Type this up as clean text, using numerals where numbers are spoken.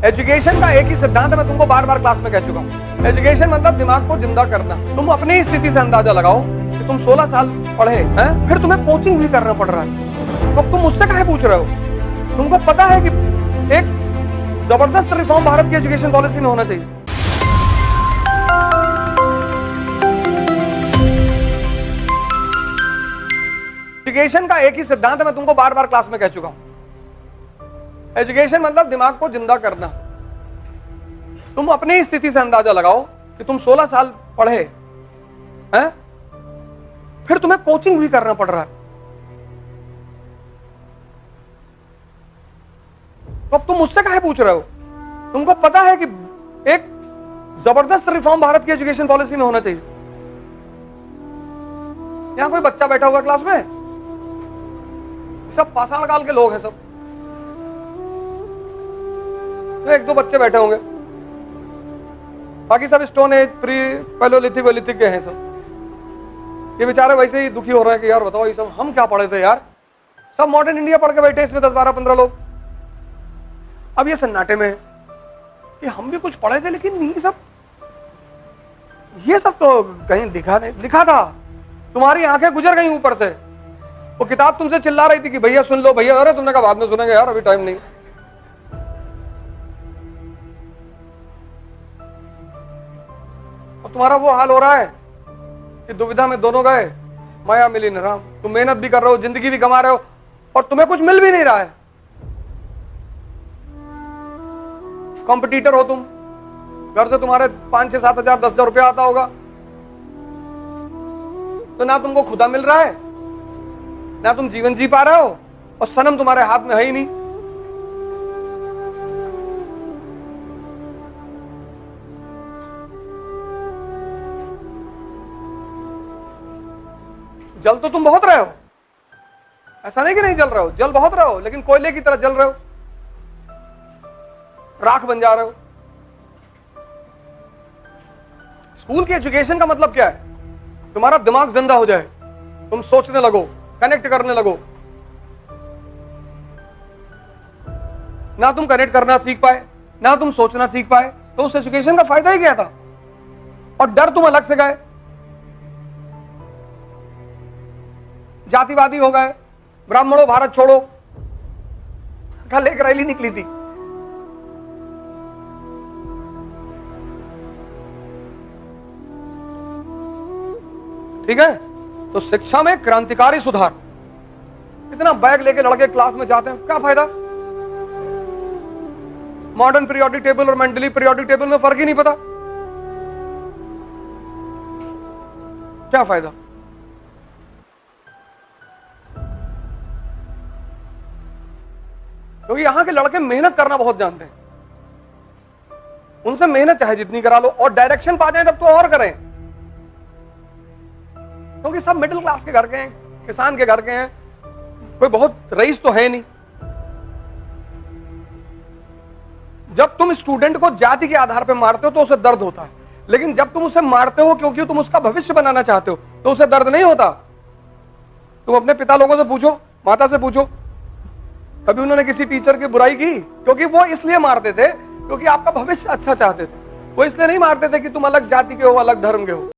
Education का एक ही सिद्धांत मैं तुमको बार बार क्लास में कह चुका हूँ। एजुकेशन मतलब दिमाग को जिंदा करना। तुम अपनी स्थिति से अंदाजा लगाओ कि तुम 16 साल पढ़े हैं, फिर तुम्हें कोचिंग भी करना पड़ रहा है, तो तुम मुझसे काहे पूछ रहे हो? तुमको पता है कि एक जबरदस्त रिफॉर्म भारत की एजुकेशन पॉलिसी में होना चाहिए। एजुकेशन का एक ही सिद्धांत मैं तुमको बार बार क्लास में कह चुका हूं। एजुकेशन मतलब दिमाग को जिंदा करना। तुम अपनी स्थिति से अंदाजा लगाओ कि तुम 16 साल पढ़े हैं, फिर तुम्हें कोचिंग भी करना पड़ रहा है, तो अब तुम मुझसे काहे पूछ रहे हो? तुमको पता है कि एक जबरदस्त रिफॉर्म भारत की एजुकेशन पॉलिसी में होना चाहिए। यहां कोई बच्चा बैठा हुआ क्लास में? सब पाषाण काल के लोग हैं सब। तो एक दो बच्चे बैठे होंगे, बाकी सब स्टोन एज, प्री पैलोलिथिक वैलिथिक के हैं सब। ये बेचारे वैसे ही दुखी हो रहे हैं कि यार बताओ ये सब हम क्या पढ़े थे यार। सब मॉडर्न इंडिया पढ़ के बैठे इसमें 10 12 15 लोग। अब ये सन्नाटे में कि हम भी कुछ पढ़े थे, लेकिन ये सब तो कहीं दिखा नहीं। लिखा था, तुम्हारी आंखें गुजर गई ऊपर से। वो किताब तुमसे चिल्ला रही थी कि भैया सुन लो भैया। अरे तुमने कहा बाद में सुनेंगे यार, अभी टाइम नहीं। और तुम्हारा वो हाल हो रहा है कि दुविधा में दोनों गए, माया मिली न राम। तुम मेहनत भी कर रहे हो, जिंदगी भी कमा रहे हो, और तुम्हें कुछ मिल भी नहीं रहा है। कॉम्पिटिटर हो तुम, घर से तुम्हारे 5 6 7 हजार 10 हजार रुपया आता होगा, तो ना तुमको खुदा मिल रहा है, ना तुम जीवन जी पा रहे हो, और सनम तुम्हारे हाथ में है ही नहीं। जल तो तुम बहुत रहे हो, ऐसा नहीं कि नहीं जल रहे हो, जल बहुत रहे हो, लेकिन कोयले की तरह जल रहे हो, राख बन जा रहे हो। स्कूल की एजुकेशन का मतलब क्या है? तुम्हारा दिमाग जिंदा हो जाए, तुम सोचने लगो, कनेक्ट करने लगो। ना तुम कनेक्ट करना सीख पाए, ना तुम सोचना सीख पाए, तो उस एजुकेशन का फायदा ही क्या था? और डर तुम अलग से गए, जातिवादी हो गए, ब्राह्मणों भारत छोड़ो, कल एक रैली निकली थी। ठीक है, तो शिक्षा में क्रांतिकारी सुधार। इतना बैग लेके लड़के क्लास में जाते हैं, क्या फायदा? मॉडर्न पीरियोडिक टेबल और मेंडली पीरियोडिक टेबल में फर्क ही नहीं पता, क्या फायदा? क्योंकि यहां के लड़के मेहनत करना बहुत जानते हैं। उनसे मेहनत चाहे जितनी करा लो, और डायरेक्शन पा जाए तब तो और करें, क्योंकि सब मिडिल क्लास के घर के हैं, किसान के घर के हैं, कोई बहुत रईस तो है नहीं। जब तुम स्टूडेंट को जाति के आधार पर मारते हो तो उसे दर्द होता है, लेकिन जब तुम उसे मारते हो क्योंकि तुम उसका भविष्य बनाना चाहते हो तो उसे दर्द नहीं होता। तुम अपने पिता लोगों से पूछो, माता से पूछो, कभी उन्होंने किसी टीचर की बुराई की? क्योंकि वो इसलिए मारते थे क्योंकि आपका भविष्य अच्छा चाहते थे। वो इसलिए नहीं मारते थे कि तुम अलग जाति के हो, अलग धर्म के हो।